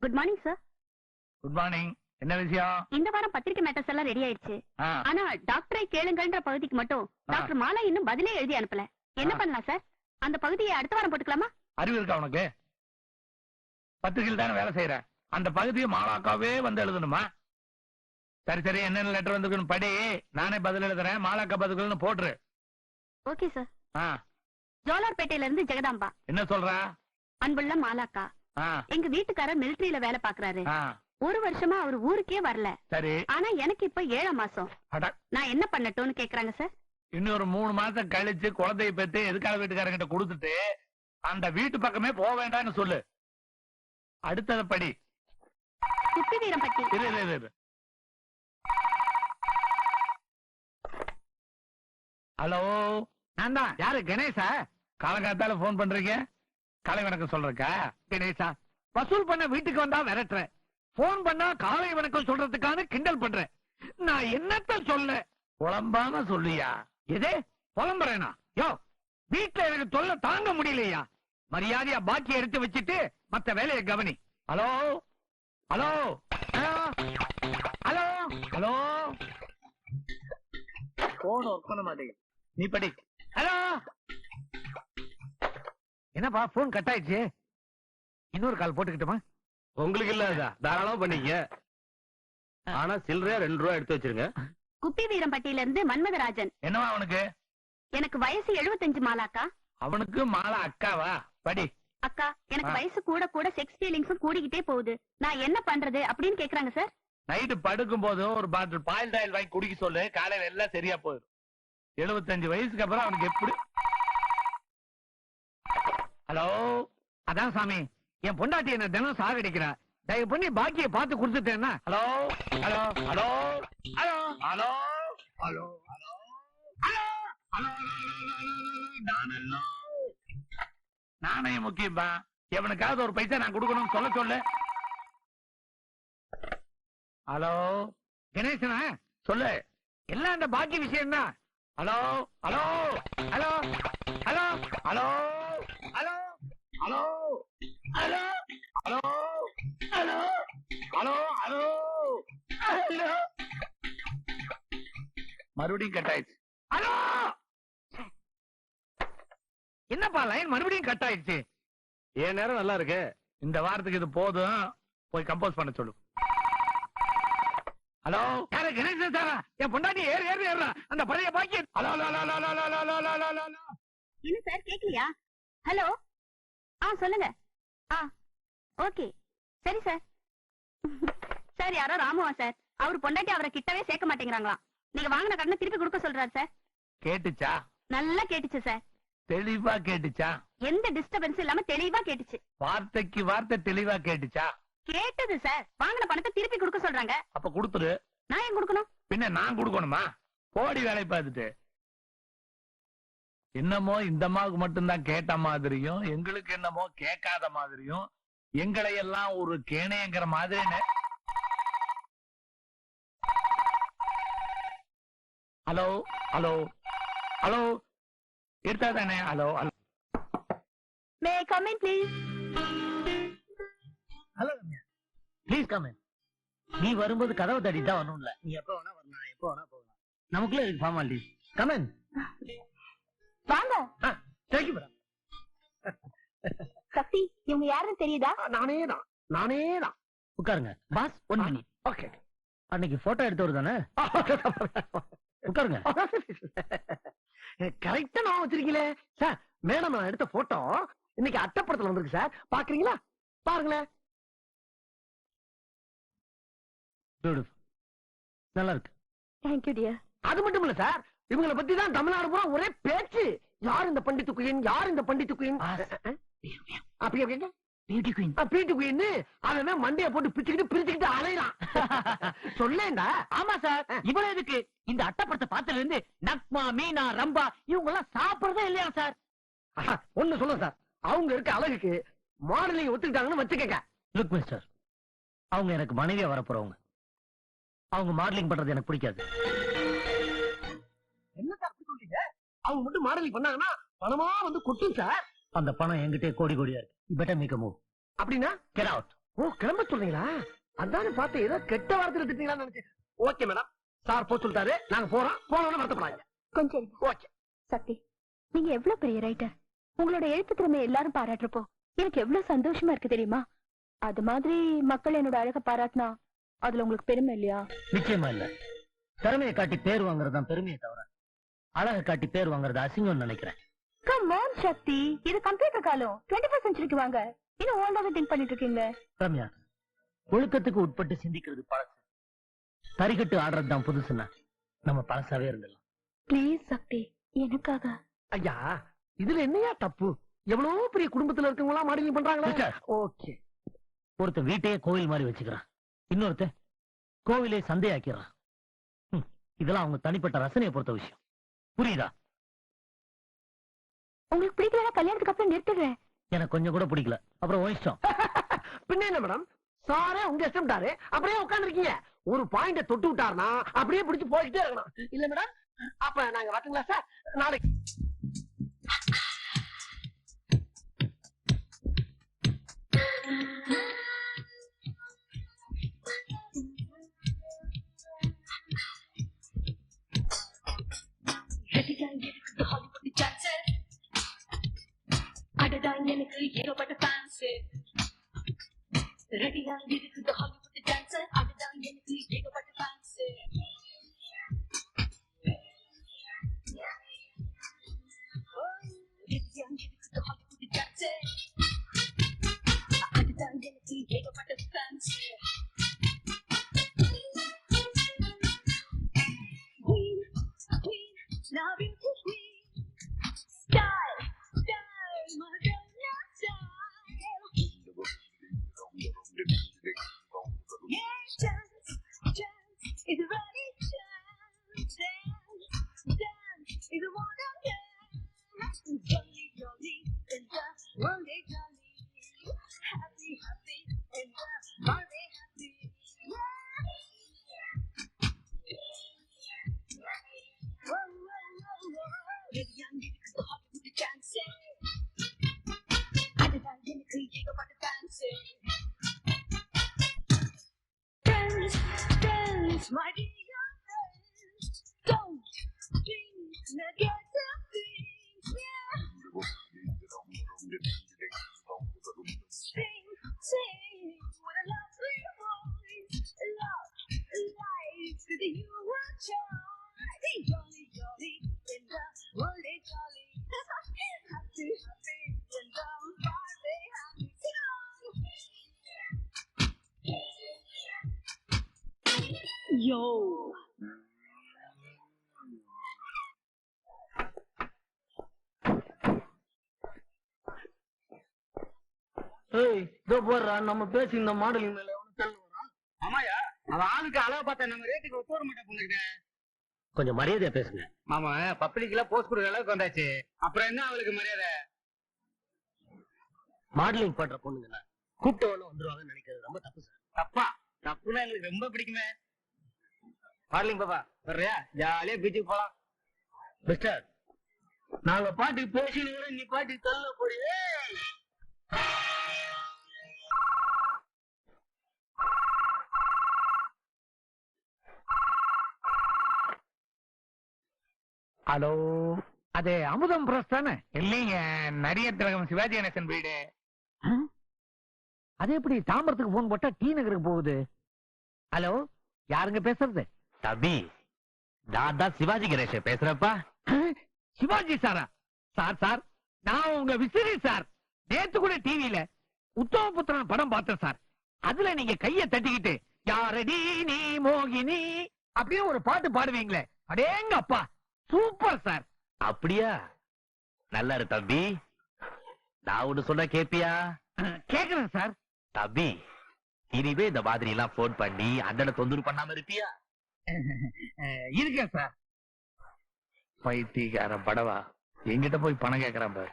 Good morning sir. Good morning. என்ன விஷயம்? இந்த வாரம் பத்திரிக்கை மேட்டர்ஸ் எல்லாம் ரெடி ஆயிடுச்சு. ஆனா டாக்டரை கேளுங்கன்ற பகுதிக்கு மட்டும் டாக்டர் மாலா இன்னும் பதிலே எழுதி அனுப்பல. என்ன பண்ணலாம் சார்? அந்த பகுதியை அடுத்த வாரம் போட்டுக்கலாமா? அறிவு இருக்கா உனக்கு? பத்திரிகையில் தானே வேலை செய்யற. அந்த பகுதியை மாலாக்காவே வந்து எழுதணுமா? சரி சரி, என்னென்ன லெட்டர் வந்திருக்குன்னு படி. நானே பதில் எழுதுறேன். மாலாக்கா பதில்கள்னு போட்டுரு. Okay sir. ஜோலார்பேட்டையில இருந்து ஜெகதாம்பா. என்ன சொல்ற? அன்புள்ள மாலாக்கா, எங்க வீட்டுக்காரர் மிலிட்டரியில வேலை பாக்குறாரு. 1 வருஷமா அவர் ஊருக்கே வரல. சரி. ஆனா எனக்கு இப்ப 7 மாசம். நான் என்ன பண்ணட்டும்னு கேக்குறாங்க சார். இன்னொரு 3 மாசம் கழிச்சு குழந்தைய பெற்று எதுக்காக வீட்டுக்காரங்கிட்ட கொடுத்துட்டு அந்த வீட்டு பக்கமே போக வேண்டாம்னு சொல்லு. அடுத்தத படி. குப்பி வீரம் பட்டி. ஹலோ, நான் தான். யாரு? கணேசா? காலங்காத்தால போன் பண்றீங்க? காலை வணக்கம் சொல்றக்கா? கணேசா, வசூல் பண்ண வீட்டுக்கு வந்தா விரட்டுற, போன் பண்ணா காலை வணக்கம் சொல்றதுக்கான கிண்டல் பண்ற. நான் என்னத்த சொல்ல? புலம்பாம சொல்லியா? எதே புலம்புறேனா? யோ, வீட்டுல எனக்கு தொல்லை தாங்க முடியலையா? மரியாதையா பாக்கி எடுத்து வச்சுட்டு மத்த வேலையை கவனி. Hello hello hello hello. Phone work பண்ண மாட்டேங்க. நீ படி. ஹலோ. என்னப்பா போன் கட் ஆயிடுச்சு? இன்னொரு கால் போட்டுக்கிட்டுமா? உங்களுக்கு இல்ல, தாராளமா பண்ணீங்க. ஆனா சில்லறையா 2 ரூபா எடுத்து வச்சிருங்க. குப்பி வீரம்பட்டியில இருந்து மன்மதராஜன். என்னவா அவனுக்கு? எனக்கு வயசு 75 மாலாக்கா. அவனுக்கு மாலா அக்காவா? படி. அக்கா, எனக்கு வயசு கூட கூட செக்ஸ் ஃபீலிங்ஸும் கூடிக்கிட்டே போகுது. நான் என்ன பண்றது அப்படின்னு கேக்குறாங்க சார். நைட்டு படுக்கும் போது ஒரு பாட்டில் பாயில் டாயில் வாங்கி குடிக்க சொல்லு. காலையில எல்லாம் சரியா போயிடும். 75 வயசுக்கு அப்புறம் அவனுக்கு எப்படி? ஹலோ. அதான் சாமி, என் பொண்டாட்டி என்ன தினம் சாகடிக்கிறா. தயவு பண்ணி பாக்கியை பார்த்து கொடுத்துட்டேன்னா. Hello hello hello hello hello hello hello hello. நாணயம் முக்கியம்பா. எவனுக்காவது ஒரு பைசா நான் கொடுக்கணும்னு சொல்ல சொல்லு. ஹலோ கணேசனா? சொல்லு. எல்லாம் அந்த பாக்கி விஷயம் தான். Hello hello hello hello hello hello hello hello hello hello hello hello hello. மறுபடியும் கட் ஆயிடுச்சு. ஹலோ. என்னப்பா லைன் மறுபடியும் கட் ஆயிடுச்சு? ஏன் நேரம் நல்லா இருக்கு. இந்த வாரத்துக்கு இது போதும். போய் கம்போஸ் பண்ண சொல்லு. ஹலோ, யாரு? கணேசன் சாரா? என் பொண்டாட்டி ஏறு ஏறு ஏறா அந்த பழைய பாக்கி. Hello hello hello hello hello hello hello. என்ன சார் கேக்கலையா? ஹலோ. சொல்லுங்க. ஓகே சரி சார். சார் யாரோ ராமுவா சார். அவர் பொண்டாட்டி அவரை கிட்டவே சேர்க்க மாட்டேங்கிறாங்களாம். நீங்க வாங்கின கடனை திருப்பி கொடுக்க சொல்றாரு சார். கேட்டுச்சா? நல்லா கேட்டுச்சு சார். தெளிவா கேட்டுச்சா? எந்த டிஸ்டர்பன்ஸ் இல்லாம தெளிவா கேட்டுச்சு. வார்த்தைக்கு வார்த்தை தெளிவா கேட்டுச்சா? கேட்டது சார். வாங்கின பணத்தை திருப்பி கொடுக்க சொல்றாங்க. அப்ப கொடுத்துரு. நான் ஏன் கொடுக்கணும்? பின்ன நான் கொடுக்கணுமா? போடி வேலை பார்த்துட்டு. என்னமோ இந்த அம்மாவுக்கு மட்டும்தான் கேட்ட மாதிரியும் எங்களுக்கு என்னமோ கேட்காத மாதிரியும் எங்களை எல்லாம் ஒரு கேணையங்கிற மாதிரி. Hello hello hello. எடுத்தா தானே? Hello hello. May come in please. Hello Ramya, please come in. நீ வரும்போது கதவை தட்டி தான் வரணும்ல. நீ எப்ப வேணா வரலாம், எப்ப வேணா போகலாம். நமக்குள்ள இருக்கு ஃபார்மாலிட்டிஸ். Come in. வாங்க. Thank you madam. சக்தி, இவங்க யாருன்னு தெரியுதா? நானே தான். உட்காருங்க பாஸ். 1 மினிட். ஓகே. அன்னைக்கு போட்டோ எடுத்தவர் தானே? உட்காருங்க. கரெக்டா நான் வச்சிருக்கீங்களே சார். மேடம் நான் எடுத்த போட்டோ இன்னைக்கு அட்டப்படத்துல வந்திருக்கு சார். பாக்குறீங்களா? பாருங்களேன். பியூட்டிஃபுல். நல்லா இருக்கு. Thank you dear. அது மட்டும் இல்ல சார், இவங்களை பத்தி தான் தமிழ்நாடு பூரா ஒரே பேச்சு. யார் இந்த பண்டித்து குயின், யார் இந்த பண்டித்து குயின்? அப்படியே பியூட்டி குயின், பியூட்டி குயின். அவன் மண்டைய போட்டு பிரிச்சுக்கிட்டு அலையறான். சொல்லேண்டா. ஆமா சார். இவ்வளவு எதுக்கு? இந்த அட்டப்படத்தை பார்த்ததுல இருந்து நக்மா, மீனா, ரம்பா இவங்க எல்லாம் சாப்பிடுறதே இல்லையா சார்? ஒண்ணு சொல்லுங்க சார், அவங்க இருக்க அழகுக்கு மாடலிங் ஒத்துக்கிட்டாங்கன்னு வச்சுக்கங்க. லுக் மிஸ்டர், அவங்க எனக்கு மனைவியா வரப்போறவங்க. அவங்க மாடலிங் பண்றது எனக்கு பிடிக்காது. என்ன சார் சொல்றீங்க? அவங்க மட்டும் மாடலிங் பண்ணாங்கன்னா பணமா வந்து கொட்டும் சார். அந்த பணம் என்கிட்ட கோடி கோடியா இருக்கு. You better make a move. அப்படின்னா get out. ஓ கிளம்ப சொல்றீங்களா? அதானே பார்த்தேன், ஏதோ கெட்ட வார்த்தையில திட்டீங்களான்னு நினைச்சேன். ஓகே மேடம், சார் போக சொல்லிட்டாரு, நாங்க போறோம். போனோம்னு வருத்தப்படாதீங்க. கொஞ்சம் ஓகே. சக்தி, நீங்க எவ்வளவு பெரிய ரைட்டர். உங்களோட எழுத்து திறமை எல்லாரும் பாராட்டுறப்போ எனக்கு எவ்வளவு சந்தோஷமா இருக்கு தெரியுமா? அது மாதிரி மக்கள் என்னோட அழக பாராட்டினா அதுல உங்களுக்கு பெருமை இல்லையா? நிச்சயமா இல்ல. திறமையை காட்டி பேர் வாங்குறது தான் பெருமையை தவிர அழகை காட்டி பேர் வாங்குறது அசிங்கம்னு நினைக்கிறேன். கம் ஆன் சக்தி, இது கம்ப்யூட்டர் காலம். 21st செஞ்சுரிக்கு வாங்க. இன்னும் ஓல்டாவே திங்க் பண்ணிட்டு இருக்கீங்க. ரம்யா, ஒழுக்கத்துக்கு உட்பட்டு சிந்திக்கிறது பழசு, தறிகட்டு ஆடுறது தான் புதுசுன்னா நம்ம பழசாவே இருந்துடலாம். ப்ளீஸ் சக்தி, எனக்காக. ஐயா, இதுல என்னையா தப்பு? எவ்வளவு பெரிய குடும்பத்துல இருக்கவங்களா மாடலிங் பண்றாங்களா? ஓகே. ஒருத்தன் வீட்டையே கோவில் மாதிரி வச்சுக்கிறான், இன்னொருத்தன் கோவிலே சந்தையாக்கிறான். இதெல்லாம் அவங்க தனிப்பட்ட ரசனையை பொறுத்த விஷயம். புரியுதா? உங்களுக்கு பிடிக்கலன்னா கல்யாணத்துக்கு அப்புறம் நிறுத்துறேன். எனக்கு கொஞ்சம் கூட பிடிக்கல, அப்புறம் உன் இஷ்டம். பின்ன என்ன மேடம், சாரே உங்க இஷ்டம்டாரு, அப்படியே உட்கார்ந்துருக்கீங்க. ஒரு பாயிண்ட தொட்டு விட்டாருன்னா அப்படியே பிடிச்சு போய்கிட்டே இருக்கணும். இல்ல மேடம், அப்ப நாங்க வரட்டுங்களா சார்? நாளைக்கு எனக்கு ஏகப்பட்ட ஃபேன்ஸ் ரெடியா இருக்குது ஹாலிவுட் டான்சர். அதுதான் எனக்கு ஏகப்பட்ட ஃபேன்ஸ். ரெடியா இருக்குது ஹாலிவுட் டான்சர். அதுதான் எனக்கு ஏகப்பட்ட fans. Queen, queen, now beauty queen. Style, style, Madonna style. Yeah, dance, dance, is a runny dance. Dance, dance, is a wanna dance. Jolly, jolly, and just one day jolly. Happy, happy, and just one day happy. Whoa, whoa, whoa, whoa. Ready, young, it's the Hollywood dancing. அதுதான் எனக்கு ஏகப்பட்ட fans. Dance, dance, my dear friends. Don't think negative things. Yeah. Sing, sing with a lovely voice. Love, life with you and joy. Jolly, jolly, in the world is jolly. Happy, happy, in the party, happy. Yo. ஏய், இதோ போடுறா, நம்ம பேசி இந்த modelling மேல ஆமாயா, அவ ஆளுக்கு அளவு பார்த்தா நம்ம ரேட்டுக்கு ஒத்து வர மாட்டா போலுங்க. கொஞ்சம் மரியாதையா பேசுங்க. மாமா பப்ளிக்ல போஸ்ட் கொடுக்குற அளவுக்கு வந்தாச்சு, அப்புறம் என்ன அவளுக்கு மரியாதை? மாடலிங் பண்ற பொண்ணுங்க கூப்பிட்டவன வந்துருவாங்கன்னு நினைக்கிறது ரொம்ப தப்பு சார். தப்பா? தப்புனா எங்களுக்கு ரொம்ப பிடிக்குமே. மாடலிங் பாப்பா வர்றியா? ஜாலியா பீச்சுக்கு போலாம். மிஸ்டர், நாங்க பாட்டுக்கு பேசினீங்க, நீ பாட்டுக்கு தள்ள போறியே. ஹலோ, அது அமுதம் பிரஸ் தானே? இல்லைங்க, நடிகர் திலகம் சிவாஜி கணேசன் வீடு. அது எப்படி தாம்பரத்துக்கு போன் போட்டா டி நகருக்கு போகுது? ஹலோ, யாருங்க பேசுறது? தம்பி, நான் தான் சிவாஜி கணேசன் பேசுறப்பா. சிவாஜி சாரா? சார் சார், நான் உங்க விசிறி சார். நேத்து கூட டிவியில உத்தமபுத்திரன் படம் பார்த்தேன் சார். அதுல நீங்க கைய தட்டிக்கிட்டு யாரடி நீ மோகினி அப்படியே ஒரு பாட்டு பாடுவீங்களே, அடேங்க அப்பா, சூப்பர் சார். அப்படியா? நல்லா இரு தம்பி. நான் ஒண்ணு சொன்ன கேப்பியா? கேக்குறேன் சார். தம்பி, இனிமே இந்த மாதிரி எல்லாம் போன் பண்ணி அண்ணனை தொந்தரவு பண்ணாம இருப்பியா? இருக்கேன் சார். பைத்தியக்கார படவா, எங்கிட்ட போய் பணம் கேக்குறான் பாரு.